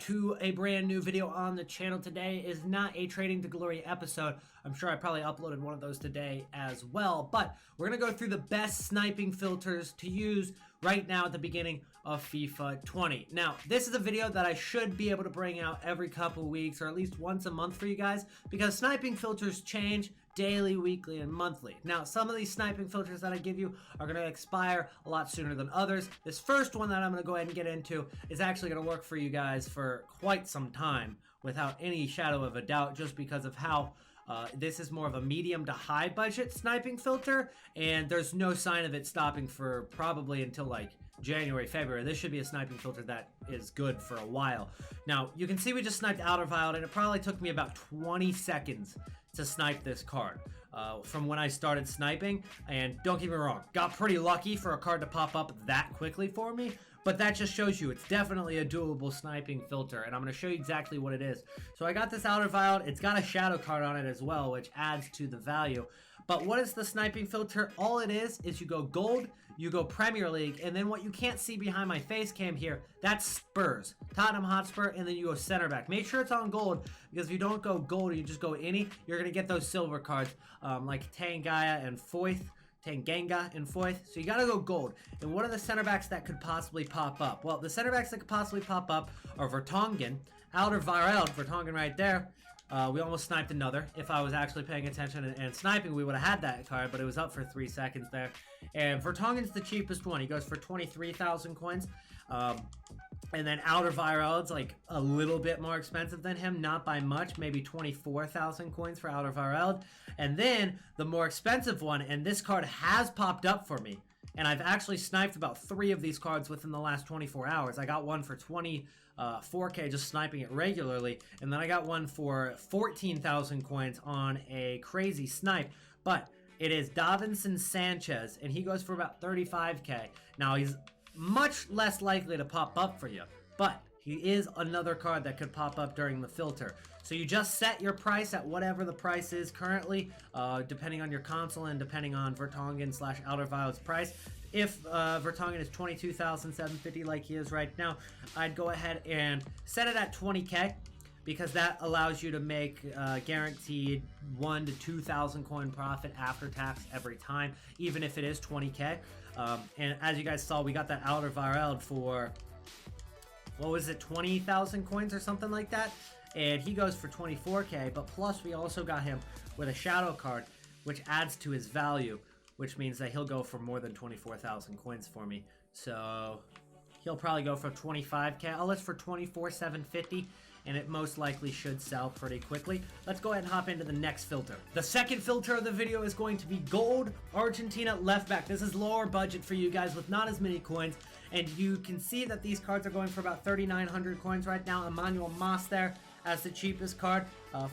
to a brand new video on the channel. Today is not a Trading to Glory episode. I'm sure I probably uploaded one of those today as well, but we're gonna go through the best sniping filters to use right now at the beginning of FIFA 20. Now, this is a video that I should be able to bring out every couple weeks or at least once a month for you guys, because sniping filters change daily, weekly, and monthly. Now, some of these sniping filters that I give you are going to expire a lot sooner than others. This first one that I'm going to go ahead and get into is actually going to work for you guys for quite some time without any shadow of a doubt, just because of how this is more of a medium to high budget sniping filter, and there's no sign of it stopping for probably until like January, February. This should be a sniping filter that is good for a while. Now, you can see we just sniped Outer Violet, and it probably took me about 20 seconds to snipe this card from when I started sniping. And don't get me wrong, got pretty lucky for a card to pop up that quickly for me, but that just shows you it's definitely a doable sniping filter, and I'm going to show you exactly what it is. So I got this Outer Violet. It's got a shadow card on it as well, which adds to the value. But what is the sniping filter? All it is you go gold, you go Premier League, and then what you can't see behind my face cam here, that's Spurs, Tottenham Hotspur, and then you go center back. Make sure it's on gold, because if you don't go gold or you just go any, you're going to get those silver cards like Tanganga and Foyth. So you gotta go gold. And what are the center backs that could possibly pop up? Well, the center backs that could possibly pop up are Vertonghen, Outer Violet, Vertonghen right there. We almost sniped another. If I was actually paying attention and sniping, we would have had that card, but it was up for 3 seconds there. And Vertonghen's the cheapest one. He goes for 23,000 coins. And then Outer Violet's like a little bit more expensive than him, not by much, maybe 24,000 coins for Outer Violet. And then the more expensive one, and this card has popped up for me, and I've actually sniped about 3 of these cards within the last 24 hours. I got one for 4K just sniping it regularly, and then I got one for 14,000 coins on a crazy snipe. But it is Davinson Sanchez, and he goes for about 35K. Now, he's much less likely to pop up for you, but he is another card that could pop up during the filter. So you just set your price at whatever the price is currently, depending on your console and depending on Vertonghen / Outer Violet's price. If Vertonghen is 22,750 like he is right now, I'd go ahead and set it at 20K, because that allows you to make guaranteed 1,000 to 2,000 coin profit after tax every time, even if it is 20K. And as you guys saw, we got that Outer Violet for, what was it, 20,000 coins or something like that? And he goes for 24K, but plus we also got him with a shadow card, which adds to his value, which means that he'll go for more than 24,000 coins for me. So he'll probably go for 25K. I'll list for 24,750, and it most likely should sell pretty quickly. Let's go ahead and hop into the next filter. The second filter of the video is going to be gold Argentina left back. This is lower budget for you guys with not as many coins, and you can see that these cards are going for about 3,900 coins right now. Emmanuel Mas there as the cheapest card.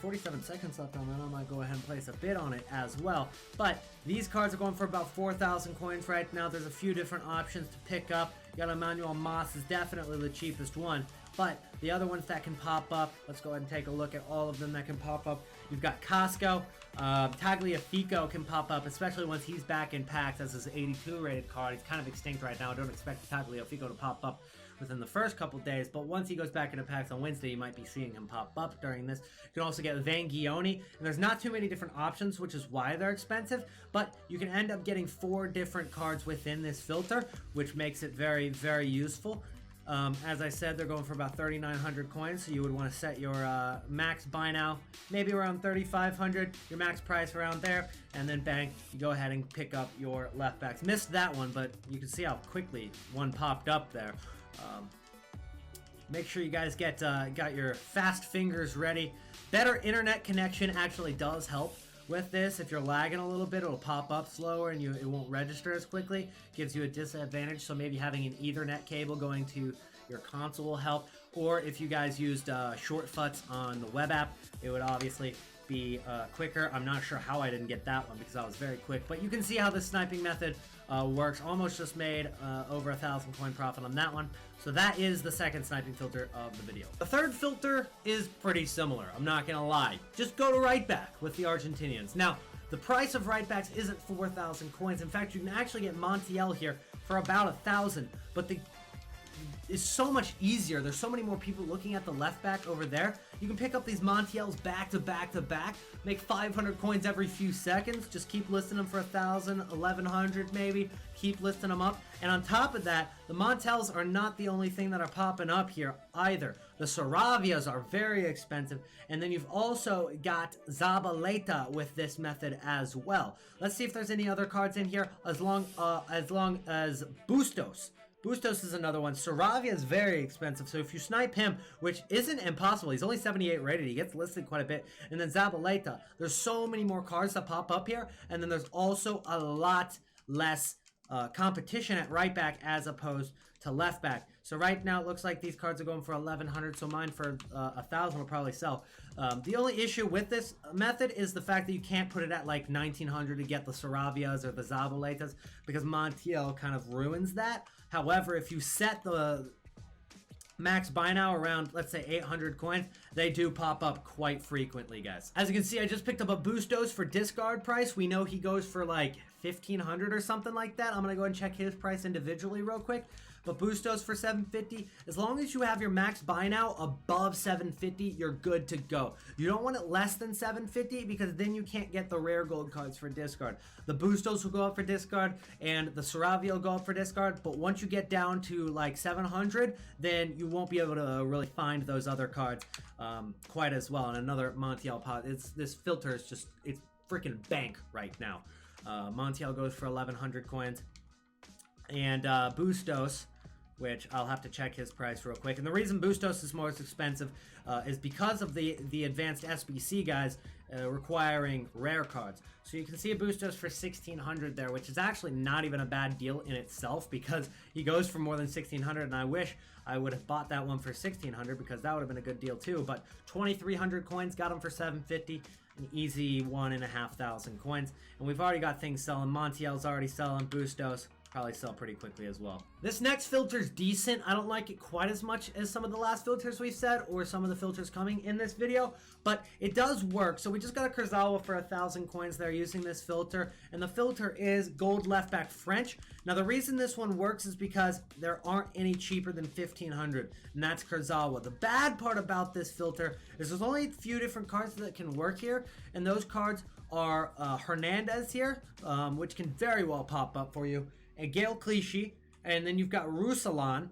47 seconds left on that. I might go ahead and place a bid on it as well. But these cards are going for about 4,000 coins right now. There's a few different options to pick up. You got Emmanuel Mas is definitely the cheapest one. But the other ones that can pop up, let's go ahead and take a look at all of them that can pop up. You've got Casco, Tagliafico can pop up, especially once he's back in packs as his 82 rated card. He's kind of extinct right now. I don't expect Tagliafico to pop up within the first couple days, but once he goes back into packs on Wednesday, you might be seeing him pop up during this. You can also get Vangioni, and there's not too many different options, which is why they're expensive, but you can end up getting 4 different cards within this filter, which makes it very, very useful. As I said, they're going for about 3,900 coins, so you would want to set your max buy now maybe around 3,500, your max price around there, and then bang, you go ahead and pick up your left backs. Missed that one, but you can see how quickly one popped up there. Make sure you guys got your fast fingers ready. Better internet connection actually does help with this. If you're lagging a little bit, it'll pop up slower and it won't register as quickly. Gives you a disadvantage, so maybe having an Ethernet cable going to your console will help. Or if you guys used short futs on the web app, it would obviously be quicker. I'm not sure how I didn't get that one because I was very quick, but you can see how the sniping method works. Almost just made over 1,000 coin profit on that one. So that is the second sniping filter of the video. The third filter is pretty similar, I'm not gonna lie. Just go to right back with the Argentinians. Now, the price of right backs isn't 4,000 coins. In fact, you can actually get Montiel here for about 1,000, but the is so much easier. There's so many more people looking at the left back over there. You can pick up these Montiels back to back to back, make 500 coins every few seconds. Just keep listing them for 1,000, 1,100 maybe. Keep listing them up. And on top of that, the Montels are not the only thing that are popping up here either. The Saravias are very expensive. And then you've also got Zabaleta with this method as well. Let's see if there's any other cards in here as long as Bustos. Bustos is another one. Saravia is very expensive, so if you snipe him, which isn't impossible, he's only 78 rated, he gets listed quite a bit. And then Zabaleta, there's so many more cards that pop up here, and then there's also a lot less competition at right back as opposed to left back. So right now it looks like these cards are going for 1,100, so mine for 1,000 will probably sell. The only issue with this method is the fact that you can't put it at like 1,900 to get the Saravias or the Zabaletas, because Montiel kind of ruins that. However, if you set the max buy now around, let's say 800 coins, they do pop up quite frequently, guys. As you can see, I just picked up a Bustos for discard price. We know he goes for like 1,500 or something like that. I'm gonna go ahead and check his price individually real quick. But Bustos for 750, as long as you have your max buy now above 750, you're good to go. You don't want it less than 750 because then you can't get the rare gold cards for discard. The Bustos will go up for discard and the Saravia will go up for discard, but once you get down to like 700, then you won't be able to really find those other cards quite as well. And another Montiel pot, this filter is just, it's freaking bank right now. Montiel goes for 1,100 coins. And Bustos, which I'll have to check his price real quick. And the reason Bustos is more expensive is because of the advanced SBC guys requiring rare cards. So you can see a Bustos for 1,600 there, which is actually not even a bad deal in itself because he goes for more than 1,600, and I wish I would have bought that one for 1,600 because that would have been a good deal too. But 2,300 coins, got him for 750. An easy 1,500 coins. And we've already got things selling. Montiel's already selling. Bustos probably sell pretty quickly as well. This next filter's decent. I don't like it quite as much as some of the last filters we've said or some of the filters coming in this video, but it does work. So we just got a Kurzawa for 1,000 coins there using this filter, and the filter is gold left back French. Now the reason this one works is because there aren't any cheaper than 1,500, and that's Kurzawa. The bad part about this filter is there's only a few different cards that can work here, and those cards are Hernandez here, which can very well pop up for you, and Gael Clichy, and then you've got Ruslan,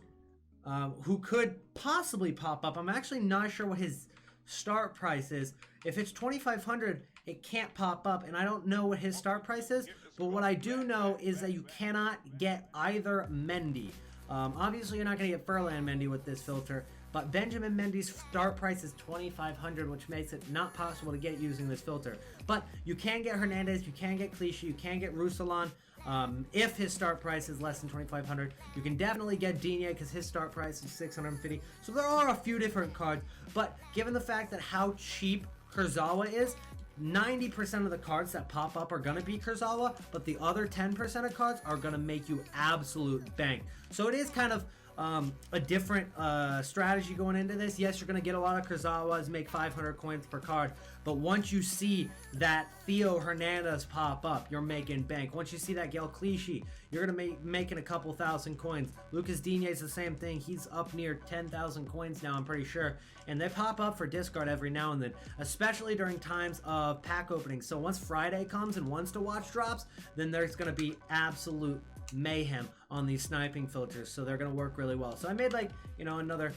who could possibly pop up. I'm actually not sure what his start price is. If it's 2,500, it can't pop up, and I don't know what his start price is, but what I do know is that you cannot get either Mendy. Obviously, you're not going to get Furlan Mendy with this filter, but Benjamin Mendy's start price is 2,500, which makes it not possible to get using this filter. But you can get Hernandez, you can get Clichy, you can get Ruslan. If his start price is less than 2,500, you can definitely get Digne because his start price is 650. So there are a few different cards, but given the fact that how cheap Kurzawa is, 90% of the cards that pop up are going to be Kurzawa, but the other 10% of cards are going to make you absolute bank. So it is kind of a different strategy going into this. Yes, you're going to get a lot of Kurzawas, make 500 coins per card, but once you see that Theo Hernandez pop up, you're making bank. Once you see that Gael Clichy, you're going to be making a couple thousand coins. Lucas Digne is the same thing. He's up near 10,000 coins now, I'm pretty sure, and they pop up for discard every now and then, especially during times of pack openings. So once Friday comes and once to watch drops, then there's going to be absolute mayhem on these sniping filters, so they're gonna work really well. So I made, like, you know, another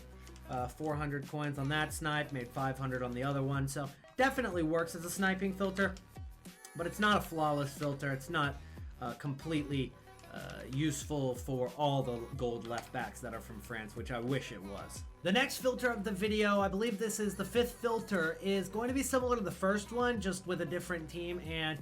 400 coins on that snipe, made 500 on the other one, so definitely works as a sniping filter, but it's not a flawless filter. It's not completely useful for all the gold left backs that are from France, which I wish it was. The next filter of the video, I believe this is the 5th filter, is going to be similar to the first one, just with a different team, and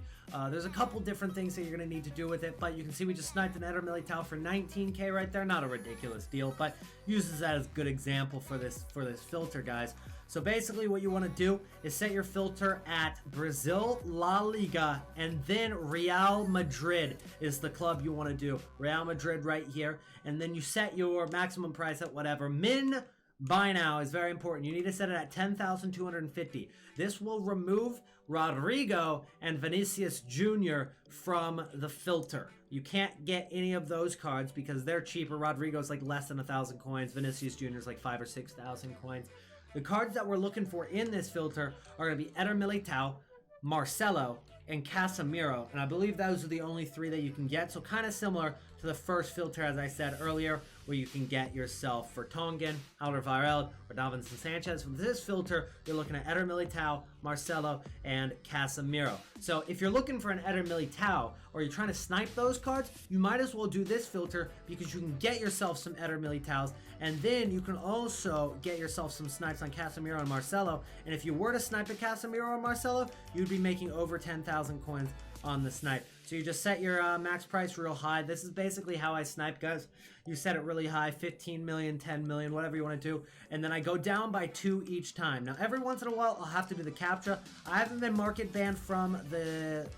there's a couple different things that you're going to need to do with it, but you can see we just sniped an Eder Militao for 19k right there. Not a ridiculous deal, but uses that as a good example for this filter, guys. So basically what you want to do is set your filter at Brazil, La Liga, and then Real Madrid is the club you want to do. Real Madrid right here, and then you set your maximum price at whatever. Min buy now is very important. You need to set it at 10,250. This will remove Rodrigo and Vinicius Jr. from the filter. You can't get any of those cards because they're cheaper. Rodrigo's like less than 1,000 coins. Vinicius Jr.'s like 5,000 or 6,000 coins. The cards that we're looking for in this filter are going to be Eder Militao, Marcelo, and Casemiro. And I believe those are the only 3 that you can get. So kind of similar to the first filter, as I said earlier, where you can get yourself Vertonghen, Alderweireld, or Davinson Sanchez. With this filter, you're looking at Eder Militao, Marcelo, and Casemiro. So if you're looking for an Eder Militao, or you're trying to snipe those cards, you might as well do this filter because you can get yourself some Eder Militaos, and then you can also get yourself some snipes on Casemiro and Marcelo. And if you were to snipe a Casemiro or Marcelo, you'd be making over 10,000 coins on the snipe. So you just set your max price real high. This is basically how I snipe, guys. You set it really high, 15 million, 10 million, whatever you want to do. And then I go down by 2 each time. Now, every once in a while, I'll have to do the captcha. I haven't been market banned from the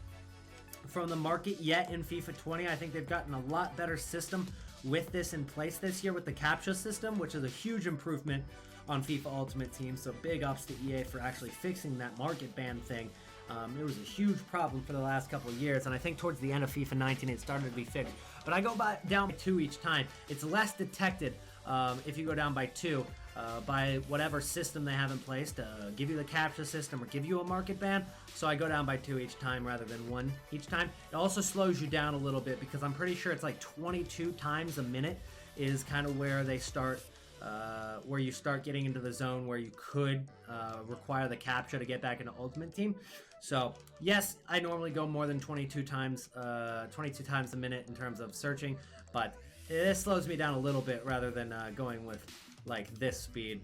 market yet in FIFA 20. I think they've gotten a lot better system with this in place this year with the captcha system, which is a huge improvement on FIFA Ultimate Team. So big ups to EA for actually fixing that market ban thing. It was a huge problem for the last couple of years, and I think towards the end of FIFA 19 it started to be fixed. But I go down by 2 each time. It's less detected if you go down by 2 by whatever system they have in place to give you the captcha system or give you a market ban. So I go down by 2 each time rather than 1 each time. It also slows you down a little bit because I'm pretty sure it's like 22 times a minute is kind of where they start. Where you start getting into the zone where you could require the captcha to get back into Ultimate Team. So yes, I normally go more than 22 times a minute in terms of searching, but it slows me down a little bit rather than going with like this speed.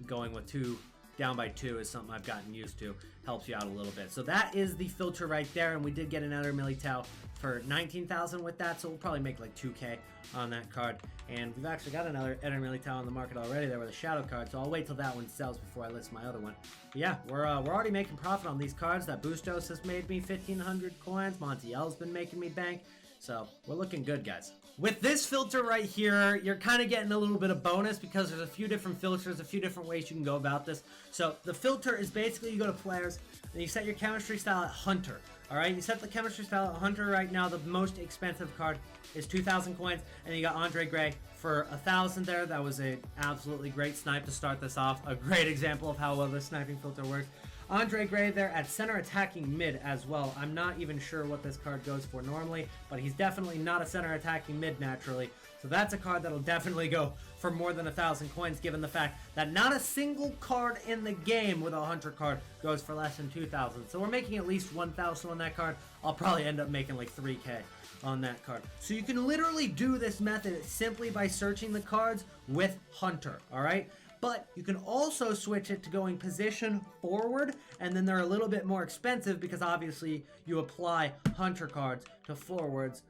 Going with 2 down by 2 is something I've gotten used to. Helps you out a little bit. So that is the filter right there, and we did get another Militao for 19,000 with that, so we'll probably make like 2K on that card. And we've actually got another Eder Militao on the market already there with a shadow card, so I'll wait till that one sells before I list my other one. But yeah, we're already making profit on these cards. That Bustos has made me 1,500 coins. Montiel's been making me bank. So we're looking good, guys. With this filter right here, you're kind of getting a little bit of bonus because there's a few different filters, a few different ways you can go about this. So the filter is basically you go to players and you set your chemistry style at Hunter. All right, you set the chemistry style at Hunter right now. The most expensive card is 2,000 coins, and you got Andre Gray for 1,000 there. That was an absolutely great snipe to start this off. A great example of how well this sniping filter works. Andre Gray there at center attacking mid as well. I'm not even sure what this card goes for normally, but he's definitely not a center attacking mid naturally. So that's a card that'll definitely go for more than 1,000 coins, given the fact that not a single card in the game with a Hunter card goes for less than 2,000. So we're making at least 1,000 on that card. I'll probably end up making like 3K on that card. So you can literally do this method simply by searching the cards with Hunter, all right? But you can also switch it to going position forward, and then they're a little bit more expensive because obviously you apply Hunter cards to forwards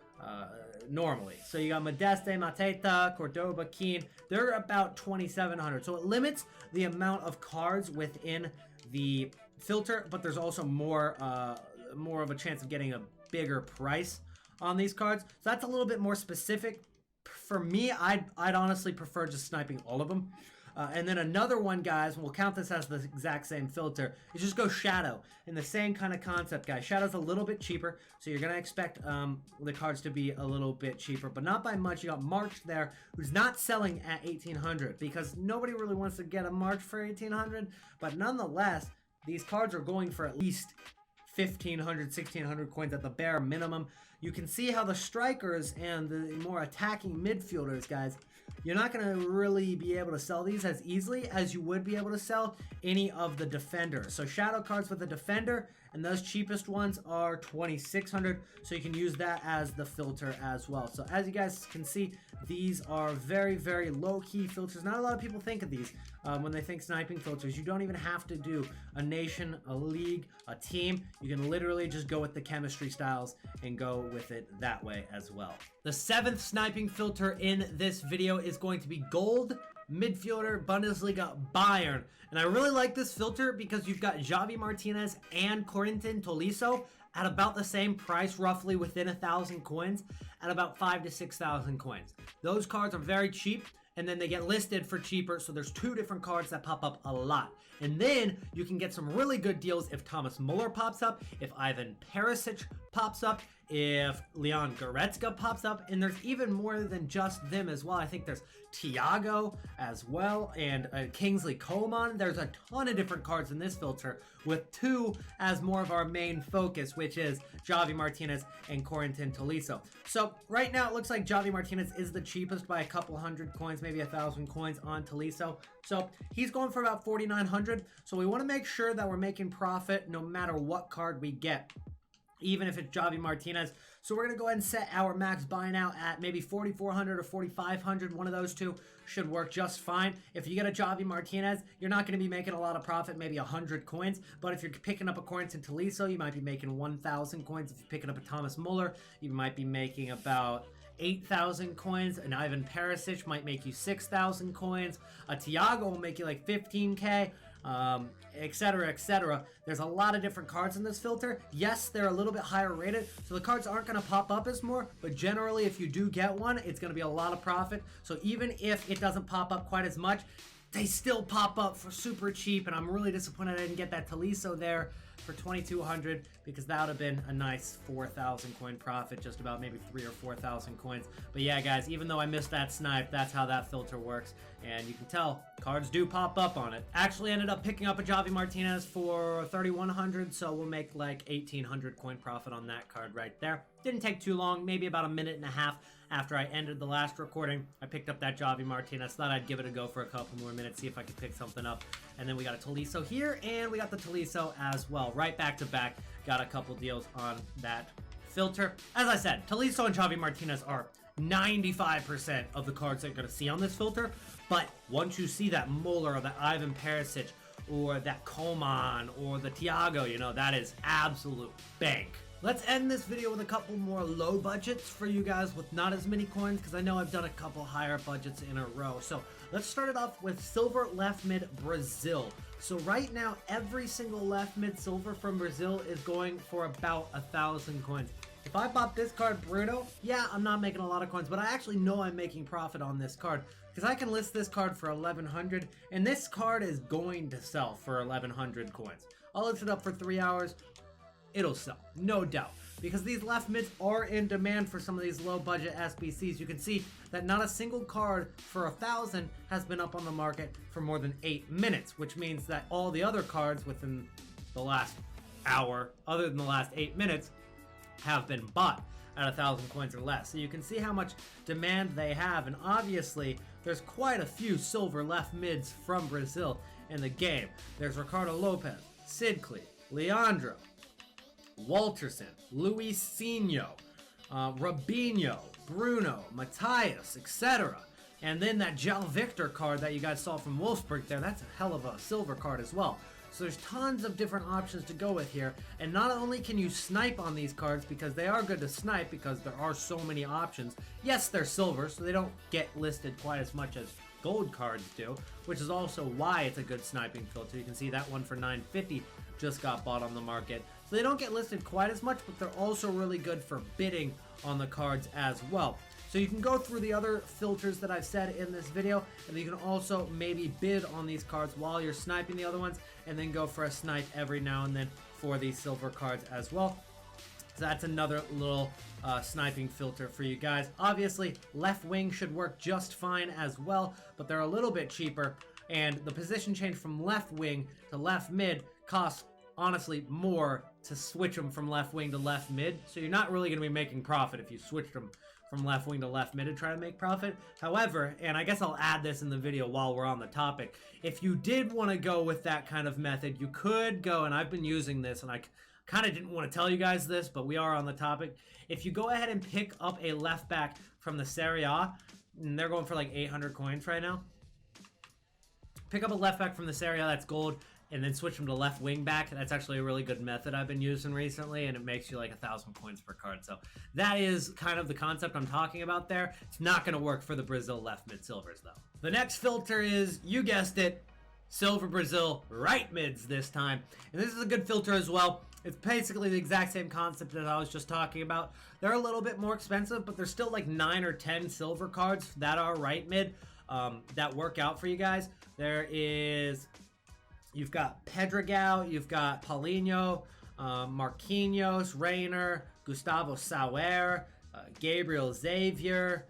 normally. So you got Modeste, Mateta, Cordoba, Keane. They're about 2,700. So it limits the amount of cards within the filter, but there's also more of a chance of getting a bigger price on these cards. So that's a little bit more specific. For me, I'd honestly prefer just sniping all of them. And then another one, guys, we'll count this as the exact same filter, is just go Shadow. In the same kind of concept, guys. Shadow's a little bit cheaper, so you're going to expect the cards to be a little bit cheaper, but not by much. You got March there, who's not selling at 1,800, because nobody really wants to get a March for 1,800, but nonetheless, these cards are going for at least 1,500, 1,600 coins at the bare minimum. You can see how the strikers and the more attacking midfielders, guys, you're not going to really be able to sell these as easily as you would be able to sell any of the defenders. So shadow cards with the defender, and those cheapest ones are 2,600, so you can use that as the filter as well. So as you guys can see, these are very, very low-key filters. Not a lot of people think of these when they think sniping filters. You don't even have to do a nation, a league, a team. You can literally just go with the chemistry styles and go with it that way as well. The 7th sniping filter in this video is going to be gold midfielder Bundesliga Bayern. And I really like this filter because you've got Javi Martinez and Corentin Tolisso at about the same price, roughly within 1,000 coins, at about 5,000 to 6,000 coins. Those cards are very cheap, and then they get listed for cheaper, so there's 2 different cards that pop up a lot. And then you can get some really good deals if Thomas Muller pops up, if Ivan Perisic pops up, if Leon Goretzka pops up, and there's even more than just them as well. I think there's Thiago as well, and Kingsley Coman. There's a ton of different cards in this filter, with 2 as more of our main focus, which is Javi Martinez and Corentin Tolisso. So right now it looks like Javi Martinez is the cheapest by a couple hundred coins, maybe 1,000 coins on Tolisso. So he's going for about 4,900. So we want to make sure that we're making profit no matter what card we get, even if it's Javi Martinez. So we're going to go ahead and set our max buy now at maybe 4,400 or 4,500. One of those two should work just fine. If you get a Javi Martinez, you're not going to be making a lot of profit, maybe 100 coins. But if you're picking up a Corentin Tolisso, you might be making 1,000 coins. If you're picking up a Thomas Muller, you might be making about 8,000 coins. An Ivan Perisic might make you 6,000 coins. A Thiago will make you like 15k. Etc, etc. There's a lot of different cards in this filter. Yes, they're a little bit higher rated, so the cards aren't going to pop up as more, but generally if you do get one, it's going to be a lot of profit. So even if it doesn't pop up quite as much, they still pop up for super cheap, and I'm really disappointed I didn't get that Tolisso there for 2,200, because that would have been a nice 4,000 coin profit, just about maybe 3,000 or 4,000 coins. But yeah, guys, even though I missed that snipe, that's how that filter works, and you can tell cards do pop up on it. Actually ended up picking up a Javi Martinez for 3,100, so we'll make like 1,800 coin profit on that card right there. Didn't take too long, maybe about a minute and a half after I ended the last recording. I picked up that Javi Martinez, thought I'd give it a go for a couple more minutes, see if I could pick something up. And then we got a Tolisso here, and we got the Tolisso as well. Right back to back, got a couple deals on that filter. As I said, Tolisso and Javi Martinez are 95% of the cards that you're going to see on this filter. But once you see that Muller or that Ivan Perisic or that Coman or the Thiago, you know, that is absolute bank. Let's end this video with a couple more low budgets for you guys with not as many coins, because I know I've done a couple higher budgets in a row. So let's start it off with silver left mid Brazil. So right now, every single left mid silver from Brazil is going for about 1,000 coins. If I bought this card Bruno, yeah, I'm not making a lot of coins, but I actually know I'm making profit on this card, because I can list this card for 1,100, and this card is going to sell for 1,100 coins. I'll list it up for 3 hours. It'll sell, no doubt, because these left mids are in demand for some of these low budget SBCs. You can see that not a single card for 1,000 has been up on the market for more than 8 minutes, which means that all the other cards within the last hour, other than the last 8 minutes, have been bought at 1,000 coins or less. So you can see how much demand they have, and obviously there's quite a few silver left mids from Brazil in the game. There's Ricardo Lopez, Sidkley, Leandro, Walterson, Luisinho, Robinho, Bruno, Matthias, etc. And then that João Victor card that you guys saw from Wolfsburg there, that's a hell of a silver card as well. So there's tons of different options to go with here. And not only can you snipe on these cards, because they are good to snipe because there are so many options. Yes, they're silver, so they don't get listed quite as much as gold cards do, which is also why it's a good sniping filter. You can see that one for 950 just got bought on the market. So they don't get listed quite as much, but they're also really good for bidding on the cards as well. So you can go through the other filters that I've said in this video, and you can also maybe bid on these cards while you're sniping the other ones, and then go for a snipe every now and then for these silver cards as well. So that's another little sniping filter for you guys. Obviously, left wing should work just fine as well, but they're a little bit cheaper, and the position change from left wing to left mid costs honestly more to switch them from left wing to left mid. So you're not really going to be making profit if you switch them from left wing to left mid to try to make profit. However, and I guess I'll add this in the video while we're on the topic, if you did want to go with that kind of method, you could go, and I've been using this, and I kind of didn't want to tell you guys this, but we are on the topic. If you go ahead and pick up a left back from the Serie A, and they're going for like 800 coins right now, pick up a left back from the Serie A that's gold, and then switch them to left wing back. That's actually a really good method I've been using recently, and it makes you like 1,000 coins per card. So that is kind of the concept I'm talking about there. It's not going to work for the Brazil left mid silvers though. The next filter is, you guessed it, silver Brazil right mids this time. And this is a good filter as well. It's basically the exact same concept that I was just talking about. They're a little bit more expensive, but there's still like 9 or 10 silver cards that are right mid that work out for you guys. You've got Pedregao, you've got Paulinho, Marquinhos, Reiner, Gustavo Sauer, Gabriel Xavier,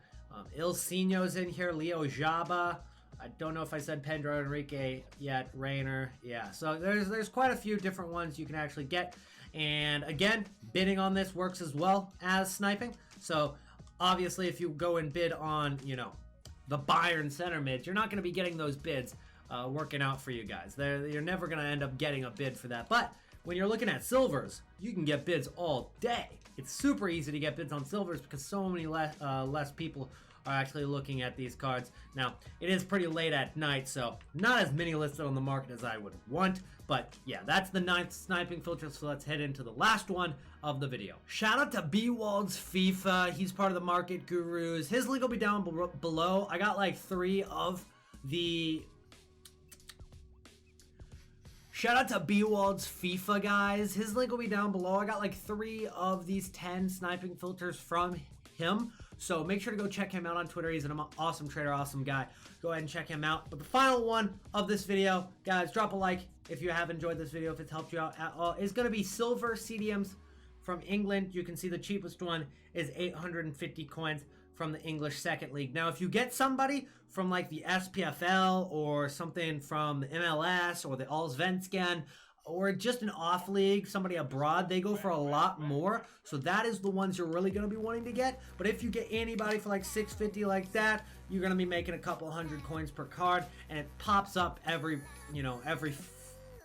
Ilsinho's in here, Leo Jaba. I don't know if I said Pedro Enrique yet, Reiner. Yeah, so there's quite a few different ones you can actually get. And again, bidding on this works as well as sniping. So obviously if you go and bid on, you know, the Bayern center mids, you're not going to be getting those bids working out for you guys. You're never going to end up getting a bid for that. But when you're looking at silvers, you can get bids all day. It's super easy to get bids on silvers because so many less people are actually looking at these cards. Now, it is pretty late at night, so not as many listed on the market as I would want. But yeah, that's the 9th sniping filter, so let's head into the last one of the video. Shout out to B-Wald's FIFA. He's part of the Market Gurus. His link will be down below. I got like 3 of the... Shout out to B-Wald's FIFA, guys. His link will be down below. I got like 3 of these 10 sniping filters from him. So make sure to go check him out on Twitter. He's an awesome trader, awesome guy. Go ahead and check him out. But the final one of this video, guys, drop a like if you have enjoyed this video, if it's helped you out at all, is going to be silver CDMs from England. You can see the cheapest one is 850 coins from the English Second League. Now, if you get somebody from like the SPFL or something from the MLS or the Allsvenskan, or just an off league, somebody abroad, they go for a lot more. So that is the ones you're really going to be wanting to get. But if you get anybody for like 650 like that, you're going to be making a couple hundred coins per card, and it pops up every, you know, every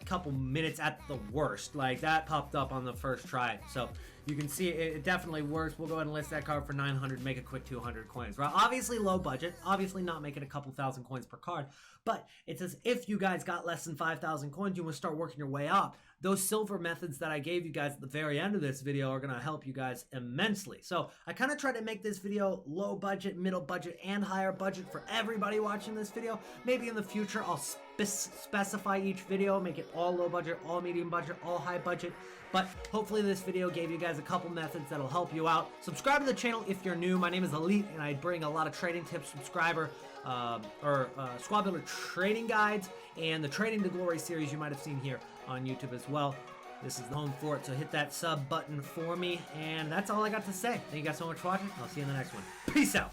couple minutes at the worst. Like that popped up on the first try. So you can see it definitely works. We'll go ahead and list that card for 900, make a quick 200 coins. Right? Obviously low budget, obviously not making a couple thousand coins per card, but it's as if you guys got less than 5,000 coins, you want to start working your way up. Those silver methods that I gave you guys at the very end of this video are going to help you guys immensely. So I kind of try to make this video low budget, middle budget, and higher budget for everybody watching this video. Maybe in the future I'll specify each video, make it all low budget, all medium budget, all high budget. But hopefully this video gave you guys a couple methods that'll help you out. Subscribe to the channel if you're new. My name is ELYYT, and I bring a lot of trading tips, subscriber, squad builder trading guides, and the Trading to Glory series you might have seen here on YouTube as well. This is the home for it, so hit that sub button for me. And that's all I got to say. Thank you guys so much for watching. I'll see you in the next one. Peace out.